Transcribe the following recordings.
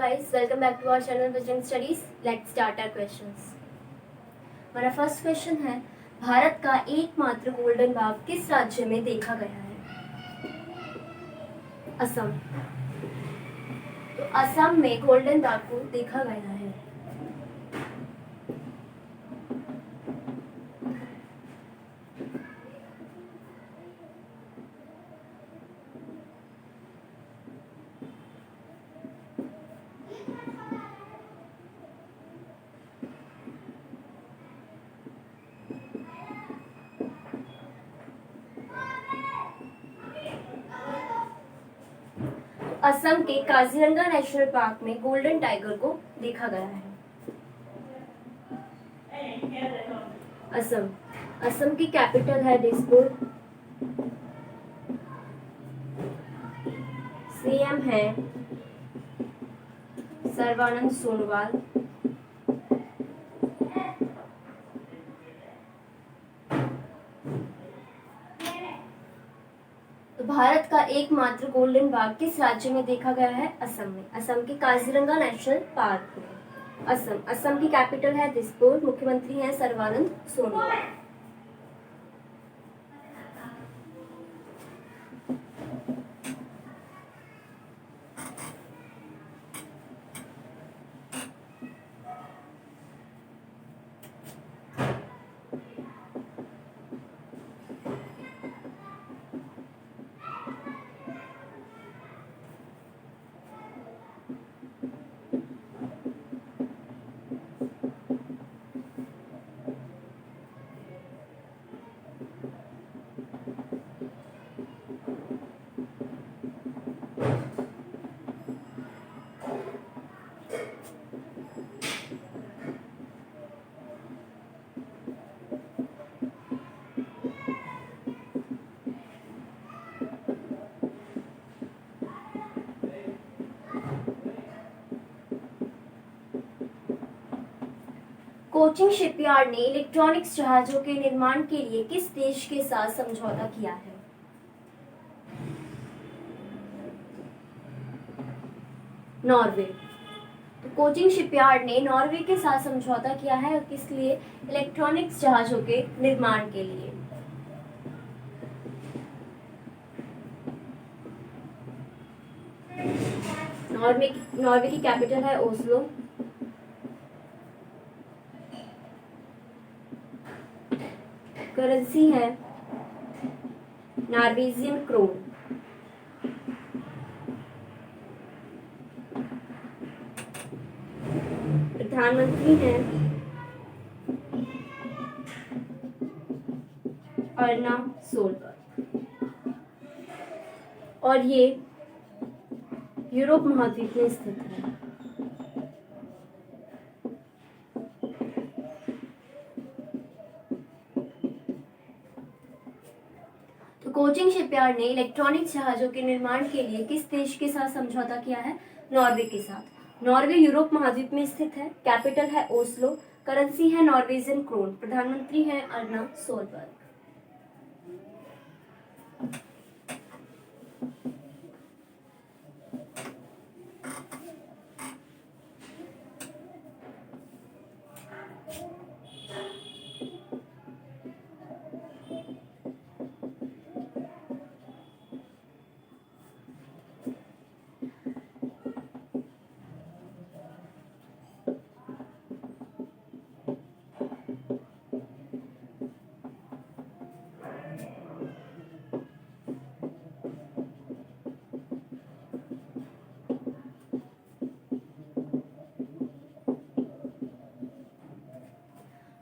guys, welcome back to our channel Vision Studies. Let's start our questions. हमारा first question है, भारत का एकमात्र golden बाघ किस राज्य में देखा गया है? असम। तो असम में गोल्डन बाघ को देखा गया है। असम के काजीरंगा नेशनल पार्क में गोल्डन टाइगर को देखा गया है। असम की कैपिटल है दिसपुर। सीएम है सर्बानंद सोनोवाल। भारत का एकमात्र गोल्डन बाघ किस राज्य में देखा गया है? असम में। असम के काजीरंगा नेशनल पार्क में। असम की कैपिटल है दिसपुर। मुख्यमंत्री हैं सर्बानंद सोनोवाल। कोचिन शिपयार्ड ने इलेक्ट्रॉनिक्स जहाजों के निर्माण के लिए किस देश के साथ समझौता किया है? नॉर्वे। तो कोचिन शिपयार्ड ने नॉर्वे के साथ समझौता किया है और किस लिए? इलेक्ट्रॉनिक्स जहाजों के निर्माण के लिए। नॉर्वे की कैपिटल है ओस्लो। करेंसी है नॉर्वेजियन क्रोन। प्रधानमंत्री हैं अर्ना सोलबर्ग और ये यूरोप महाद्वीप में स्थित है। कोचिन शिपयार्ड ने इलेक्ट्रॉनिक जहाजों के निर्माण के लिए किस देश के साथ समझौता किया है? नॉर्वे के साथ। नॉर्वे यूरोप महाद्वीप में स्थित है। कैपिटल है ओस्लो। करेंसी है नॉर्वेजियन क्रोन। प्रधानमंत्री है अर्ना सोलबर्ग।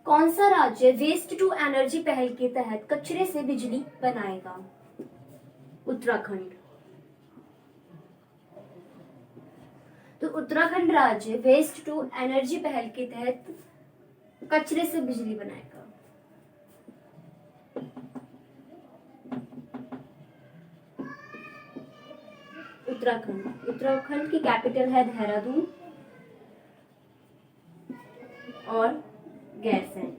कौन सा राज्य वेस्ट टू एनर्जी पहल के तहत कचरे से बिजली बनाएगा? उत्तराखंड। तो उत्तराखंड राज्य वेस्ट टू एनर्जी पहल के तहत कचरे से बिजली बनाएगा। उत्तराखंड की कैपिटल है देहरादून और गैरसैंण।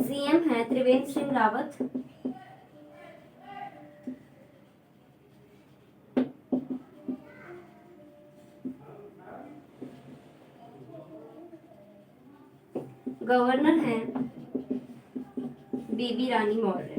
सीएम है त्रिवेंद्र सिंह रावत। गवर्नर हैं बेबी रानी मौर्य।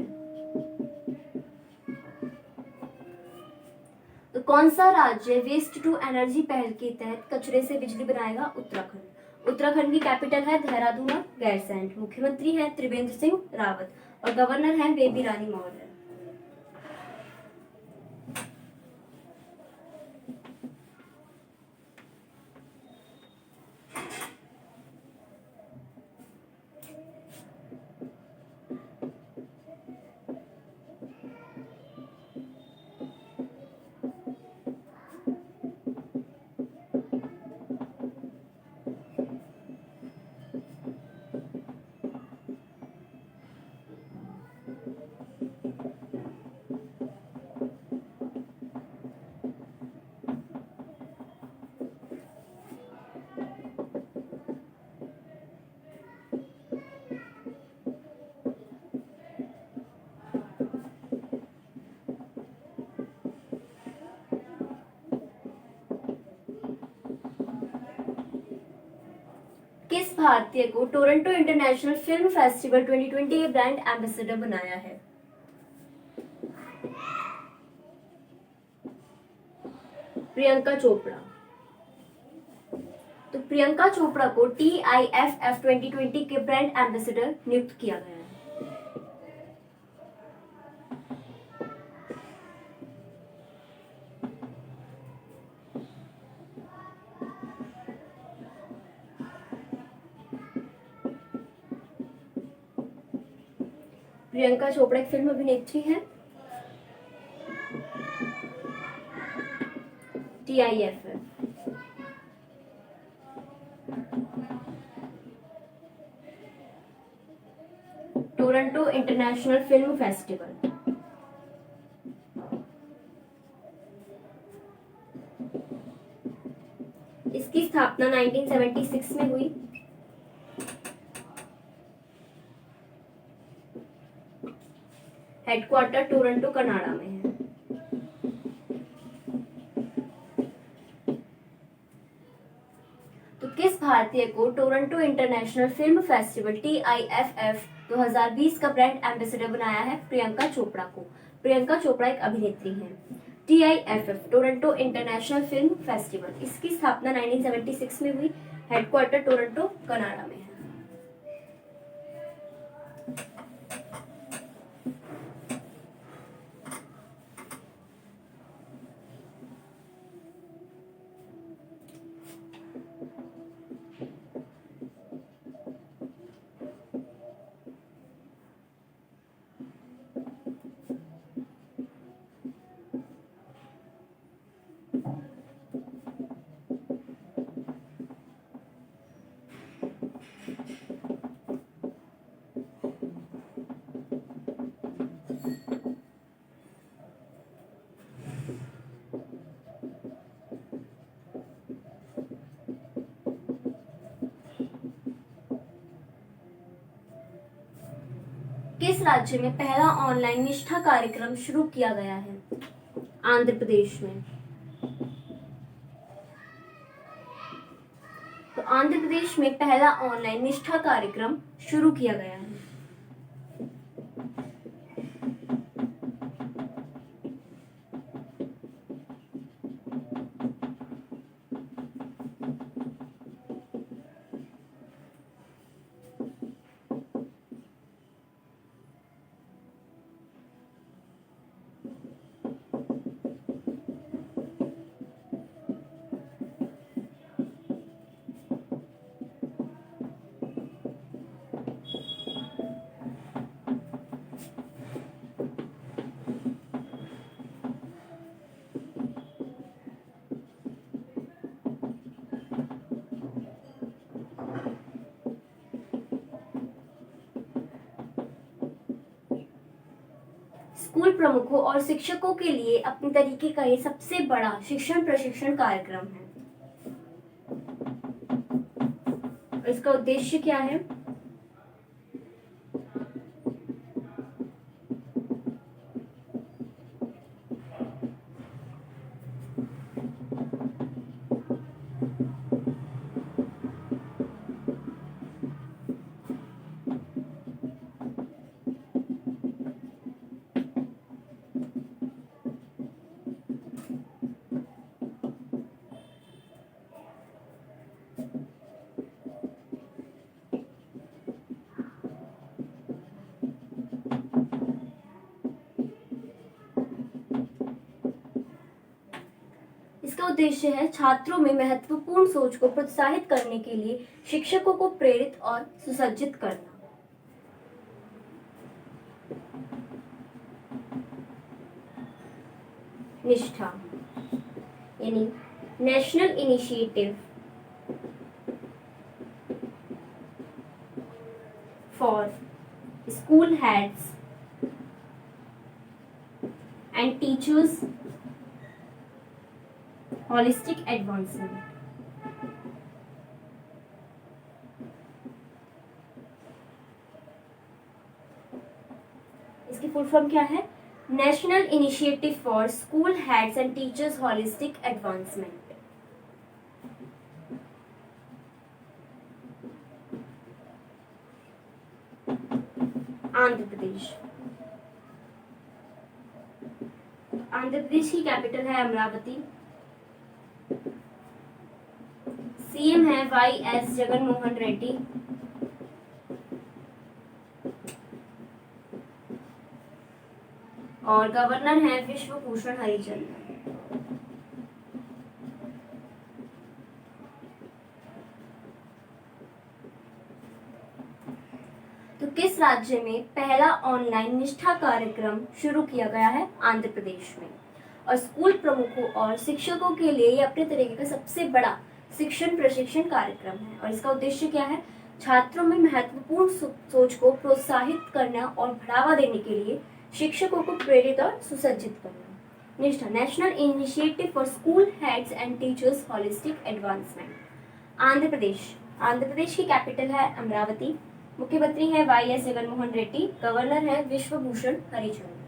तो कौन सा राज्य वेस्ट टू एनर्जी पहल के तहत कचरे से बिजली बनाएगा? उत्तराखंड। उत्तराखंड की कैपिटल है देहरादून और गैरसैंण। मुख्यमंत्री हैं त्रिवेंद्र सिंह रावत और गवर्नर हैं बेबी रानी मौर्य। किस भारतीय को टोरंटो इंटरनेशनल फिल्म फेस्टिवल 2020 के ब्रांड एम्बेसडर बनाया है? प्रियंका चोपड़ा। तो प्रियंका चोपड़ा को TIFF 2020 के ब्रांड एम्बेसडर नियुक्त किया गया है। प्रियंका चोपड़ा एक फिल्म अभिनेत्री है। TIFF। Toronto international film festival. इसकी स्थापना 1976 में हुई। हेडक्वार्टर टोरंटो कनाडा में है। तो किस भारतीय को Toronto international film festival TIFF 2020 का ब्रांड एम्बेसडर बनाया है? प्रियंका चोपड़ा को। प्रियंका चोपड़ा एक अभिनेत्री हैं। TIFF Toronto international film festival, इसकी स्थापना 1976 में हुई। हेडक्वार्टर टोरंटो कनाडा में है। किस राज्य में पहला ऑनलाइन निष्ठा कार्यक्रम शुरू किया गया है? आंध्र प्रदेश में। तो आंध्र प्रदेश में पहला ऑनलाइन निष्ठा कार्यक्रम शुरू किया गया है। स्कूल प्रमुखों और शिक्षकों के लिए अपने तरीके का ये सबसे बड़ा शिक्षण प्रशिक्षण कार्यक्रम है। इसका उद्देश्य क्या है? इसका उद्देश्य है छात्रों में महत्वपूर्ण सोच को प्रोत्साहित करने के लिए शिक्षकों को प्रेरित और सुसज्जित करना। निष्ठा यानी national initiative for school heads and teachers holistic advancement. इसकी फुल फॉर्म क्या है? National initiative for school heads and teachers holistic advancement. Andhra Pradesh. Andhra Pradesh की कैपिटल है अमरावती। सीएम है वाई.एस. जगनमोहन रेड्डी। और गवर्नर है विश्वभूषण हरिचंदन। तो किस राज्य में पहला ऑनलाइन निष्ठा कार्यक्रम शुरू किया गया है? आंध्र प्रदेश में। और स्कूल प्रमुखों और शिक्षकों के लिए ये अपने तरीके का सबसे बड़ा शिक्षण प्रशिक्षण कार्यक्रम है। और इसका उद्देश्य क्या है? छात्रों में महत्वपूर्ण सोच को प्रोत्साहित करना और बढ़ावा देने के लिए शिक्षकों को प्रेरित और सुसज्जित करना। Nishtha national initiative for school heads and teachers holistic advancement. Andhra Pradesh. Andhra Pradesh की कैपिटल है अमरावती। मुख्यमंत्री है वाई.एस. जगनमोहन रेड्डी। गवर्नर है विश्वभूषण हरिचंदन।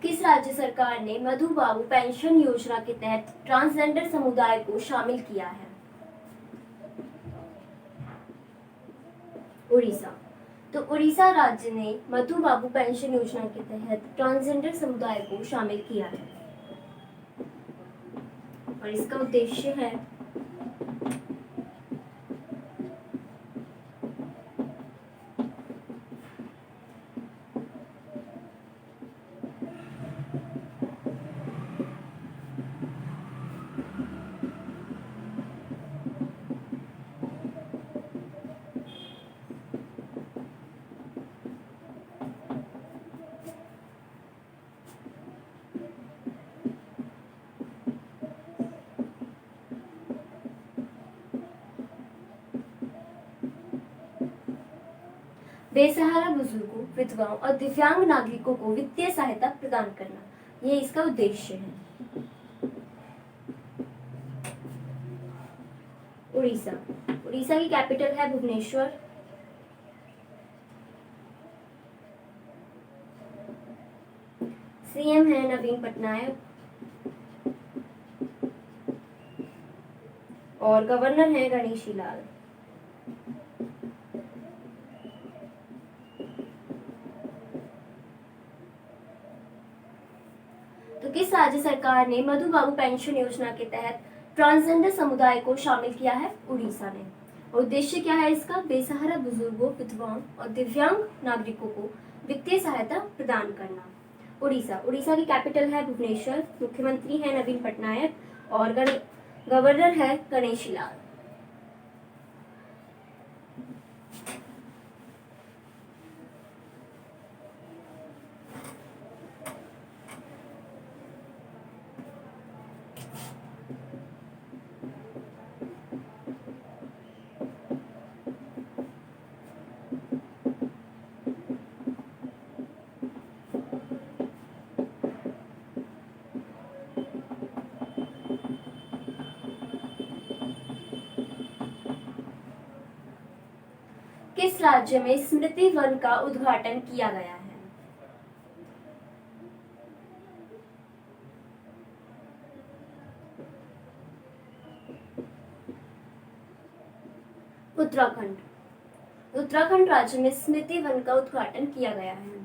किस राज्य सरकार ने मधु बाबू पेंशन योजना के तहत ट्रांसजेंडर समुदाय को शामिल किया है? उड़ीसा। तो उड़ीसा राज्य ने मधु बाबू पेंशन योजना के तहत ट्रांसजेंडर समुदाय को शामिल किया है। और इसका उद्देश्य है बेसहारा बुजुर्गों, विधवाओं और दिव्यांग नागरिकों को वित्तीय सहायता प्रदान करना। ये इसका उद्देश्य है। उड़ीसा। उड़ीसा की कैपिटल है भुवनेश्वर। सीएम है नवीन पटनायक। और गवर्नर है गणेशी लाल। तो किस राज्य सरकार ने मधु बाबू पेंशन योजना के तहत ट्रांसजेंडर समुदाय को शामिल किया है? उड़ीसा ने। उद्देश्य क्या है इसका? बेसहारा बुजुर्गों, विधवाओं और दिव्यांग नागरिकों को वित्तीय सहायता प्रदान करना। उड़ीसा। उड़ीसा की कैपिटल है भुवनेश्वर। मुख्यमंत्री है नवीन पटनायक और गवर्नर है गणेशी लाल। किस राज्य में स्मृति वन का उद्घाटन किया गया है? उत्तराखंड। उत्तराखंड राज्य में स्मृति वन का उद्घाटन किया गया है।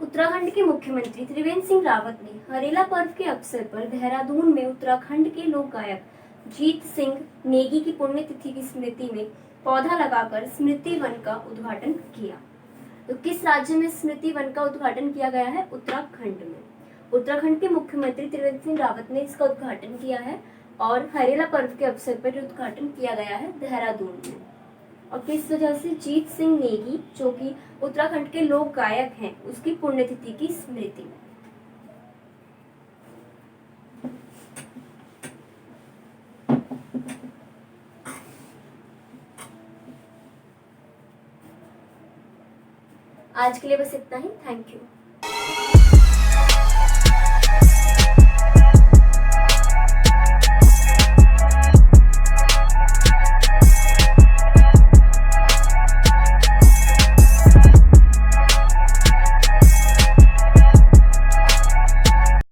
उत्तराखंड के मुख्यमंत्री त्रिवेंद्र सिंह रावत ने हरेला पर्व के अवसर पर देहरादून में उत्तराखंड के लोक गायक जीत सिंह नेगी की पुण्यतिथि की स्मृति में पौधा लगाकर स्मृति वन का उद्घाटन किया। तो किस राज्य में स्मृति वन का उद्घाटन किया गया है? उत्तराखंड में। उत्तराखंड के मुख्यमंत्री त्रिवेंद्र सिंह रावत ने इसका उद्घाटन किया है और हरेला पर्व के अवसर पर उद्घाटन किया गया है देहरादून में। और किस वजह से? जीत सिंह नेगी जो कि उत्तराखंड के लोक गायक हैं, उसकी पुण्यतिथि की स्मृति में। आज के लिए बस इतना ही। Thank you.